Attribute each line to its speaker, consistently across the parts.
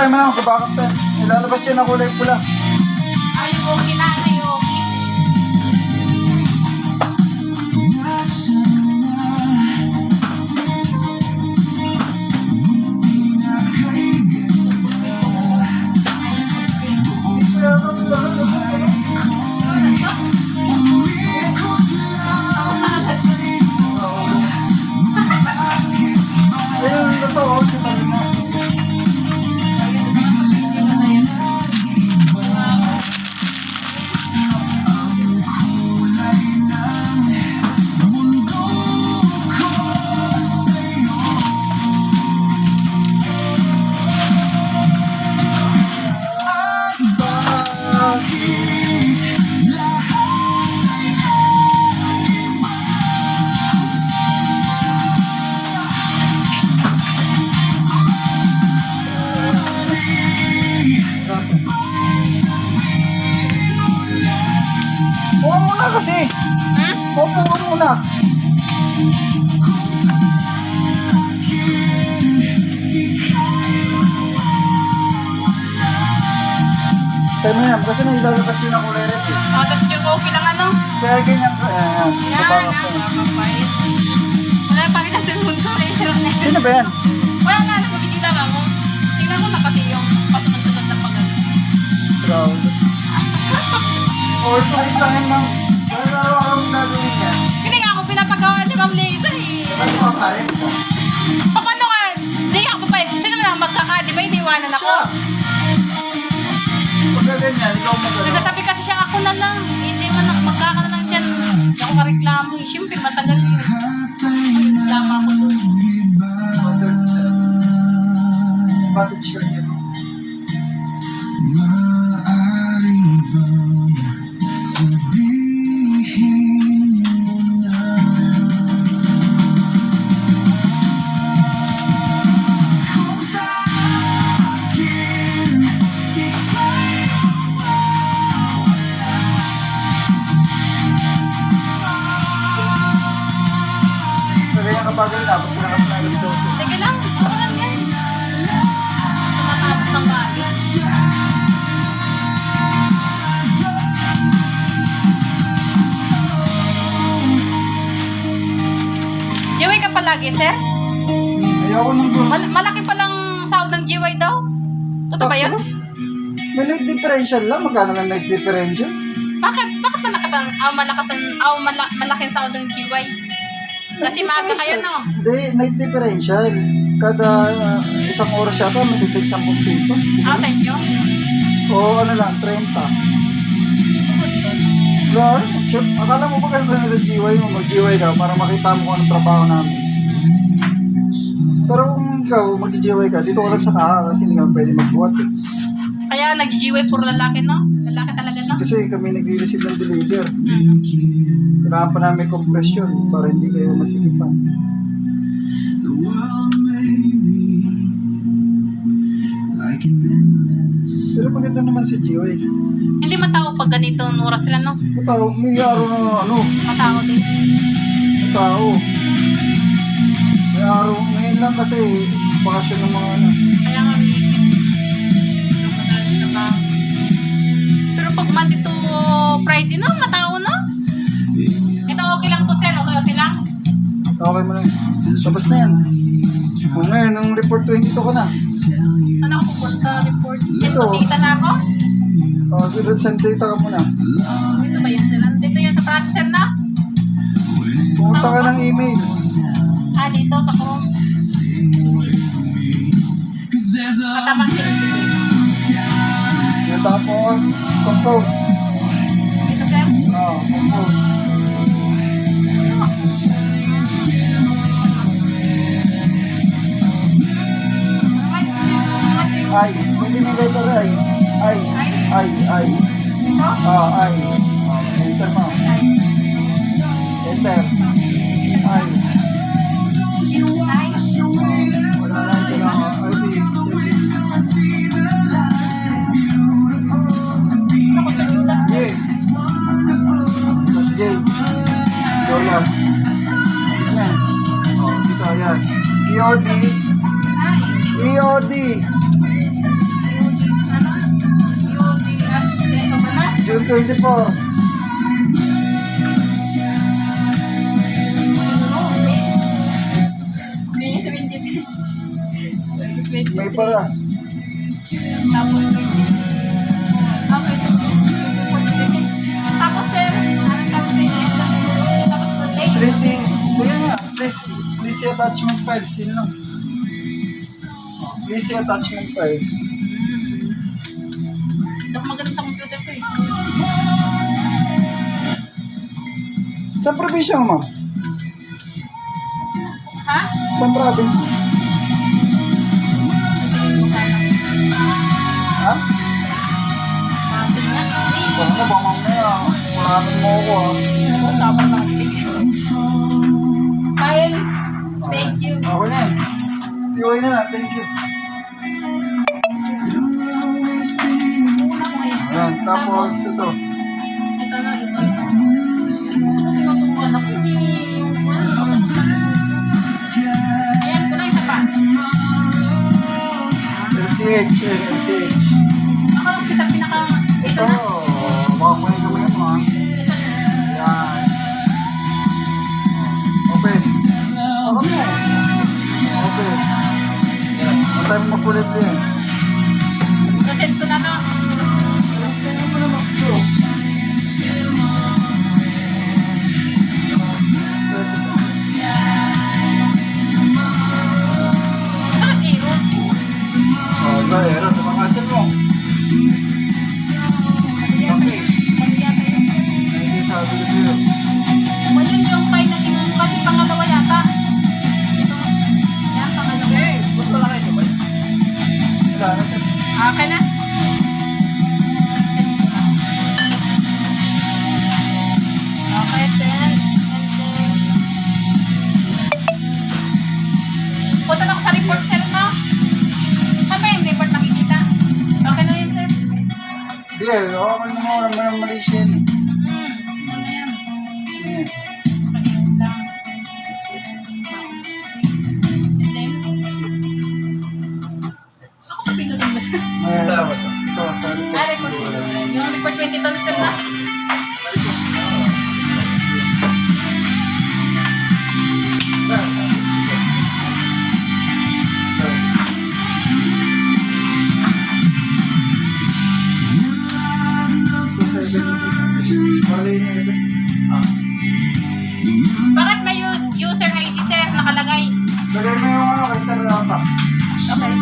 Speaker 1: tayo man ako, kabakap tayo. Ilalabas dyan na kulay pula.
Speaker 2: Ay, okay na, ay, okay.
Speaker 1: Ayun, totoo. Upo muna kasi. Upo ka muna. Tayo mo yan, kasi may ilalabas din ang kulay red eh.
Speaker 2: Oh, tapos yung okay lang ano?
Speaker 1: Kaya ganyan ka, ayan.
Speaker 2: Yan,
Speaker 1: Kabakap tayo.
Speaker 2: nakakapay. Wala pa kita sa mundo eh.
Speaker 1: Sino ba yan?
Speaker 2: Wala na, nagubigila ka mo. Tingnan mo na kasi yung pasunod-sunod na pagano.
Speaker 1: Proud. Or palit lang yan, ma'am. Dahil araw-araw ang gagawin yan.
Speaker 2: Hindi nga ako pinapagawa ni Ma'am Liza eh.
Speaker 1: Ba't mo kapalit?
Speaker 2: Paano ka? Hindi ako papayag. Sino naman magkaka, di ba iniwanan ako?
Speaker 1: Siya! Pagka ganyan, ikaw magagawa.
Speaker 2: Nagsasabi kasi siya ako na lang. Hindi man magkaka na lang dyan. Hindi ako mareklamo eh. Siyempre matagal yun. Reklamo ako doon.
Speaker 1: Mga 37. Cottage ka niya. Kaya kabagal na, pag pinakas na alas 12.
Speaker 2: Sige lang. Ako lang yan. Sa matapos ng bagay. Jiway ka palagi, sir?
Speaker 1: Ayoko nang bus.
Speaker 2: Malaki palang sahod ng Jiway daw. Totoo ba yan?
Speaker 1: May light differential lang. Magkano lang light differential?
Speaker 2: Bakit? Bakit malaking sahod ng Jiway? Kasi maaga kayo, no?
Speaker 1: Hindi, night differential. Kada isang oras yata, may tigtig 10 piso.
Speaker 2: Ako sa inyo?
Speaker 1: O ano lang, 30. Wala, sure. Akala mo ba kasi doon sa GY mo, mag-GY ka para makita mo kung anong trabaho namin. Pero kung ikaw, mag-GY ka, dito ka lang sa kaha kasi hindi ka pwede magbuhat eh.
Speaker 2: Kaya nag-Jiway puro lalaki, no? Lalaki talaga, no?
Speaker 1: Kasi kami nag-receive ng deliver.
Speaker 2: Mm.
Speaker 1: Kailangan pa namin compression para hindi kayo masikipan. Pero maganda naman si GY.
Speaker 2: Hindi matao pag ganito ang oras sila, no?
Speaker 1: Matao, may araw na ano,
Speaker 2: Matao din.
Speaker 1: tao. May araw, ngayon lang kasi bakasyon ng mga ano.
Speaker 2: Kaya nga, weekend. Yung madalas na ba? Pero pag Monday to Friday, no? Matao, no? Ito okay lang to, sir. Okay lang?
Speaker 1: Okay mo na yun. Tapos na yan. O ngayon, nung report 22 ko na.
Speaker 2: Ano ako pupunta report? Send
Speaker 1: Ito.
Speaker 2: ko data na ako?
Speaker 1: O, sunod send data ka muna.
Speaker 2: Dito ba yun, sir? Dito yun sa processor na?
Speaker 1: Pumunta ka ng email.
Speaker 2: Ah, dito sa Chrome. Katamang sila dito.
Speaker 1: Yan tapos, compose.
Speaker 2: Dito, sir?
Speaker 1: Oo, compose. Ay, hindi may letter ay. Ay, ay.
Speaker 2: Dito?
Speaker 1: Oo, ay. Enter mo. Enter. Ay.
Speaker 2: Ay.
Speaker 1: Wala lang sila.
Speaker 2: Ako sa Julas.
Speaker 1: J. Plus J. Jolas. Ayan. O, dito, ayan. EOD.
Speaker 2: Ay.
Speaker 1: EOD. 2024.
Speaker 2: May 23.
Speaker 1: May pala.
Speaker 2: Tapos 20. Okay, 24. Tapos sir, tapos 20. Tapos birthday.
Speaker 1: Please, kaya nga. Please see attachment files. Yun lang. Please see attachment files.
Speaker 2: Hindi ako magaling sa computer sir.
Speaker 1: Saan probinsya mo, ma'am?
Speaker 2: Ha?
Speaker 1: Saan province mo? Ha?
Speaker 2: Kasi nga.
Speaker 1: Baka na, baka mamaya. Kulamin mo ako, ha?
Speaker 2: Usapan natin. Kyle, thank you.
Speaker 1: Okay na yan. Iway na lang. Thank you.
Speaker 2: Una mo yan.
Speaker 1: Ayan. Tapos, ito.
Speaker 2: Ito na, ito. Gusto ko tinuturuan ako. Hindi yung ayan ko na isa pa.
Speaker 1: LCH. LCH.
Speaker 2: Ako lang isa pinaka... Ito
Speaker 1: Ito.
Speaker 2: na.
Speaker 1: Baka mo yung kamay mo, ha?
Speaker 2: Isa na.
Speaker 1: Yan. Open. Ako mo. Open. Yan. Huwag tayo mapulit din.
Speaker 2: Nasend ko na no.
Speaker 1: Saan mo naman ito?
Speaker 2: Bakit error?
Speaker 1: Oh, ba, Aaron, tumakalsan mo. Okay.
Speaker 2: Mali yata yun.
Speaker 1: Hindi sabi ko sa'yo.
Speaker 2: Mali yung file na tingnan mo kasi pangalawa yata. Ito. Yan, pangalawa.
Speaker 1: Mas malaki ito ba? Wala na sir.
Speaker 2: Okay na. Send ko na. Okay, send. And then... Punta na ako sa report, sir, no? Saan ba yung report makikita? Okay na yun, sir?
Speaker 1: Hindi, okay naman wala mo ng Malaysia yan eh.
Speaker 2: Ano yan?
Speaker 1: Sige.
Speaker 2: Makaisip lang. And then... Ako pa pinutin ba, sir?
Speaker 1: Ito, sa report.
Speaker 2: Ah, report. Yung report 22 na, sir, na?
Speaker 1: Ito, 7. Bali niya ito.
Speaker 2: Bakit may user ID, sir, nakalagay?
Speaker 1: Lagay mo yung ano kay Sir Rafa.
Speaker 2: Okay.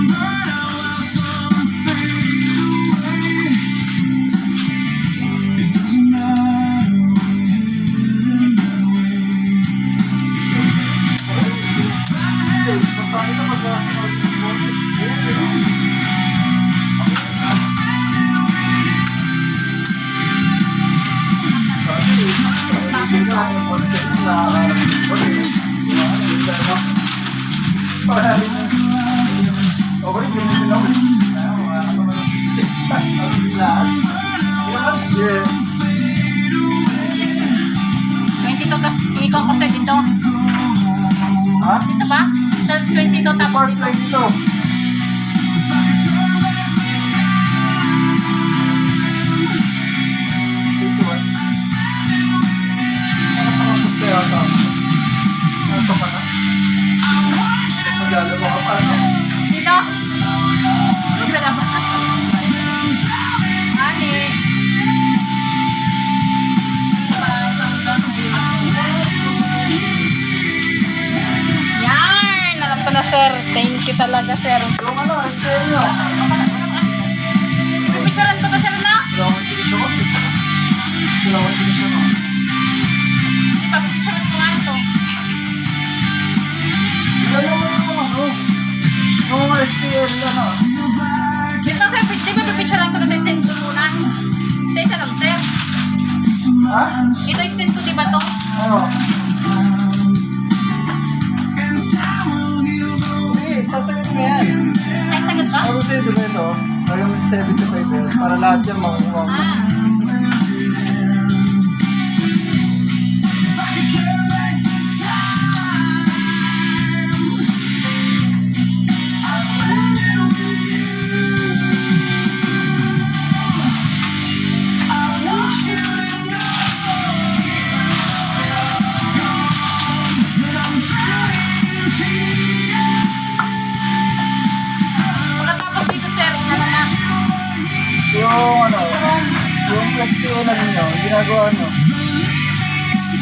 Speaker 1: Hindi, basta ito mag-asinod mo. Yeah.
Speaker 2: 22, tapos ikaw ko, sir, dito.
Speaker 1: Ha?
Speaker 2: Dito ba? Tapos 22, tapos
Speaker 1: Part
Speaker 2: dito.
Speaker 1: like ito. Dito eh. Ano pa ang kaya ka? Ano pa na? Maglalaba ka pa, no?
Speaker 2: Dito? Maglalaba ka. Ani. Yan! Alam ko na, sir. Thank you talaga, sir.
Speaker 1: Yung ano, estereo.
Speaker 2: Ipipicturean ko to, sir, na?
Speaker 1: Kailangan din siya ko. Kailangan din siya ko.
Speaker 2: Ipipicturean ko nga ito.
Speaker 1: Kaya mo yung ano. Yung mga STL ano.
Speaker 2: Wait lang, sir. Di ba pipicturean ko na sa send ko muna? Sa isa lang, sir.
Speaker 1: Ha?
Speaker 2: Ito yung send ko, di ba to?
Speaker 1: Oo. Hindi, sasagot mo yan.
Speaker 2: Ay, sagad ba?
Speaker 1: Sabi sa'yo, di ba ito? Lagyan mo sa 75 yan. Para lahat yan makukuha mo.
Speaker 2: Ah.
Speaker 1: Yung ano,
Speaker 2: From,
Speaker 1: yung STO na ninyo, ginagawa nyo.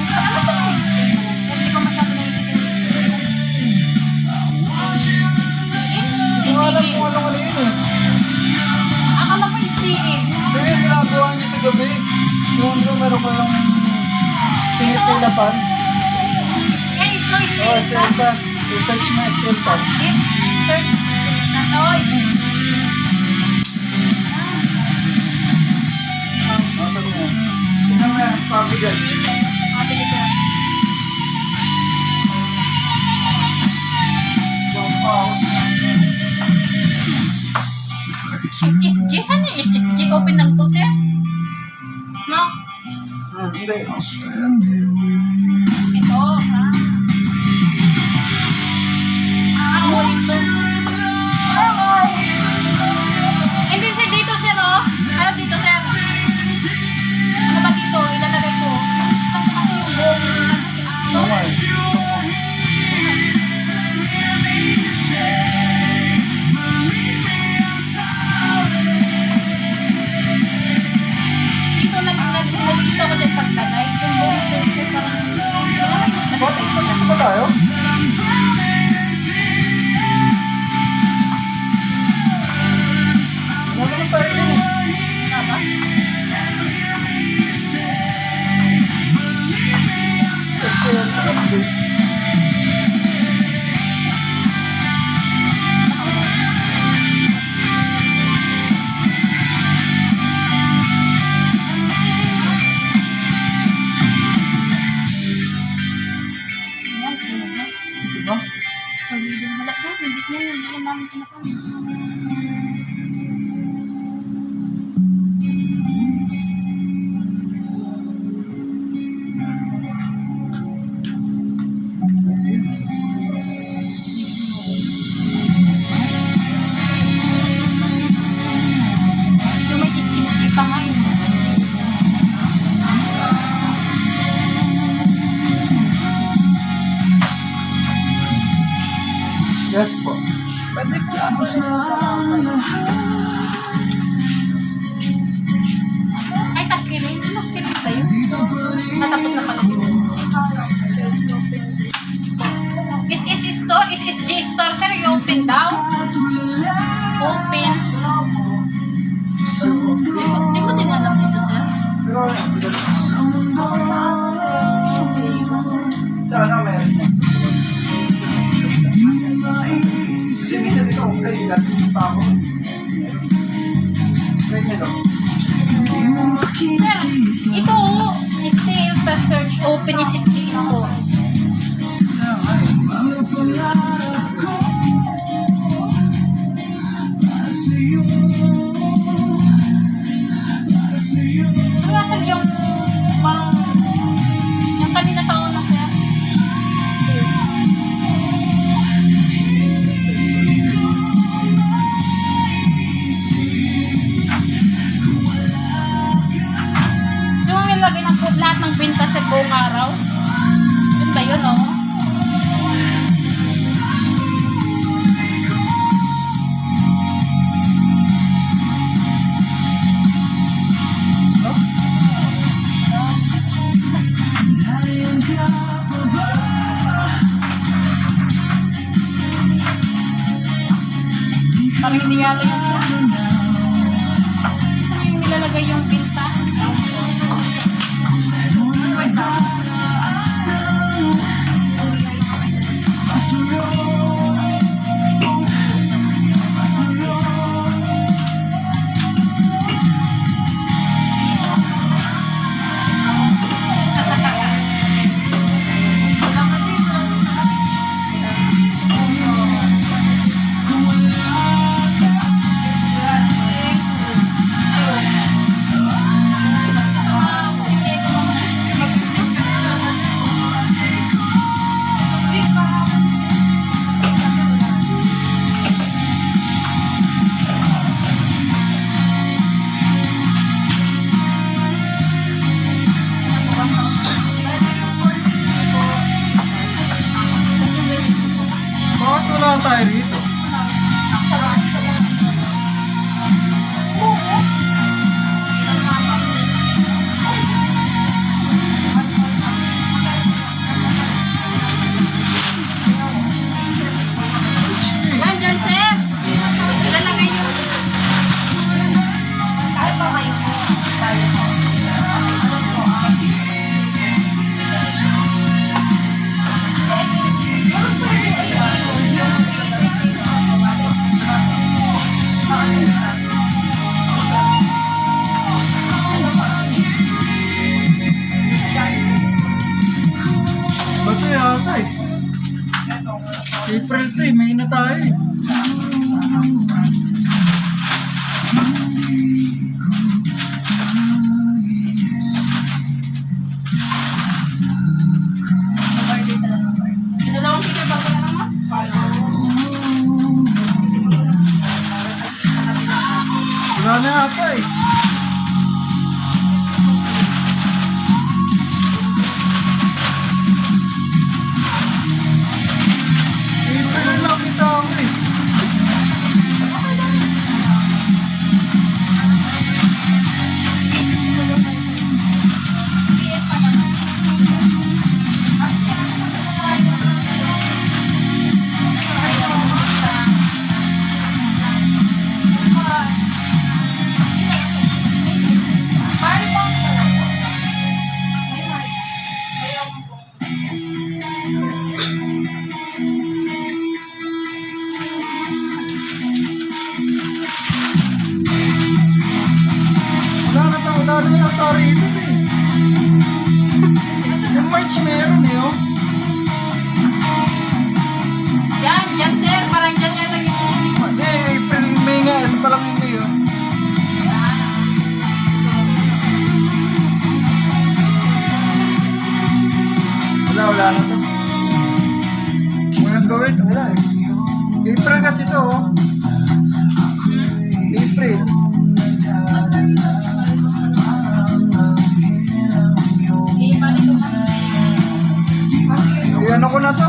Speaker 2: ano ba yung stay mo? Hindi ko masyado naiintindihan yung stay.
Speaker 1: Hindi ko alam kung ano yun eh.
Speaker 2: Akala ko STA.
Speaker 1: Kasi yung ginagawa niyo sa gabi, yung meron ko yung pinipilapan.
Speaker 2: Eh, ito STA.
Speaker 1: Oh, Seltas. I-search mo yung Seltas.
Speaker 2: Search. Oh, STA.
Speaker 1: Oh, ito mo. Tingnan mo yan, pabigat.
Speaker 2: Ah, sige sir. SSG? Saan yung SSG? Open lang to, sir? No?
Speaker 1: Hindi.
Speaker 2: Ito, ha? Oo, ito. Hindi, sir, dito, sir, oh. Ano dito, sir? Ano ba dito? Ilalagay ko. Ano kasi yung buong
Speaker 1: Ito nga eh.
Speaker 2: dito nalilito ako dyan paglagay. Yung buong source, parang
Speaker 1: Bakit? Dito ba tayo? Gagawin tayo din eh.
Speaker 2: Tama?
Speaker 1: STO update.
Speaker 2: Ayan, tingnan mo.
Speaker 1: Diba?
Speaker 2: Stolidin. Wala doon. Hindi yan namin kinakunin. Yung may SSG pa nga yun.
Speaker 1: Yes po. Pwede ko tapos na.
Speaker 2: Ay, sa kirin. Ano kirin sa'yo? Natapos na pala yun. Is store? Is G store, sir? You open daw? Open? Di mo din alam dito, sir?
Speaker 1: Pero sana meron yan. Kasi minsan dito, okay, dati pa ako. Try nyo to.
Speaker 2: Sir, ito, still the search open is G store. Ano nga, sir, yung parang yung kanina sa una, sir? Yung nilagay ng lahat ng binta sa buong araw? Yun ba yun, oh? Parang hindi yata yun, sir. Saan yung nilalagay yung binta?
Speaker 1: pa eh. April na nakita ako eh. Wala na yung Atari ito eh. Yung March meron eh oh.
Speaker 2: Yan sir, parang dyan yata yun.
Speaker 1: Hindi, April, May nga. Ito pa lang yung May oh. Wala na to. Walang gawin, wala eh. April kasi to oh. April. Ano ko na to?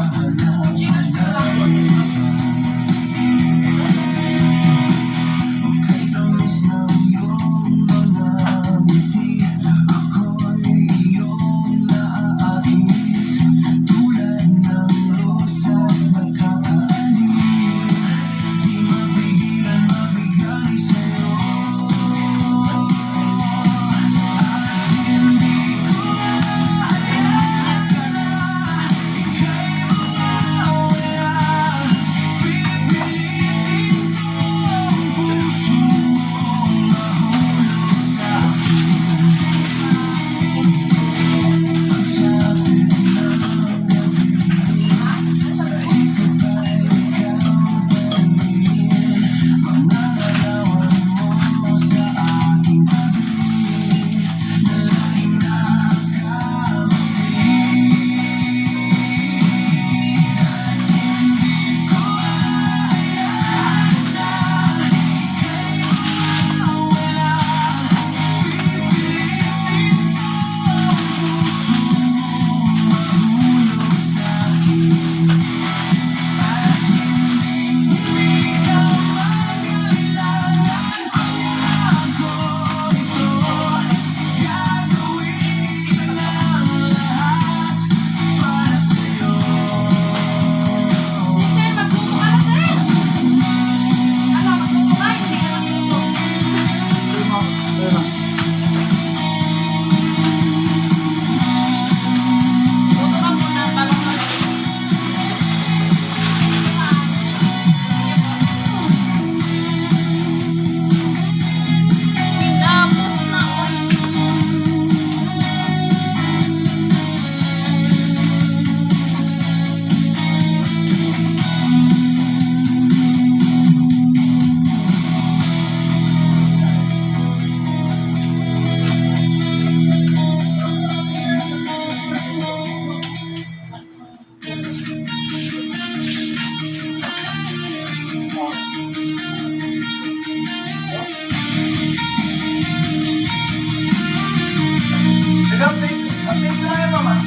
Speaker 1: Update na yan, mama.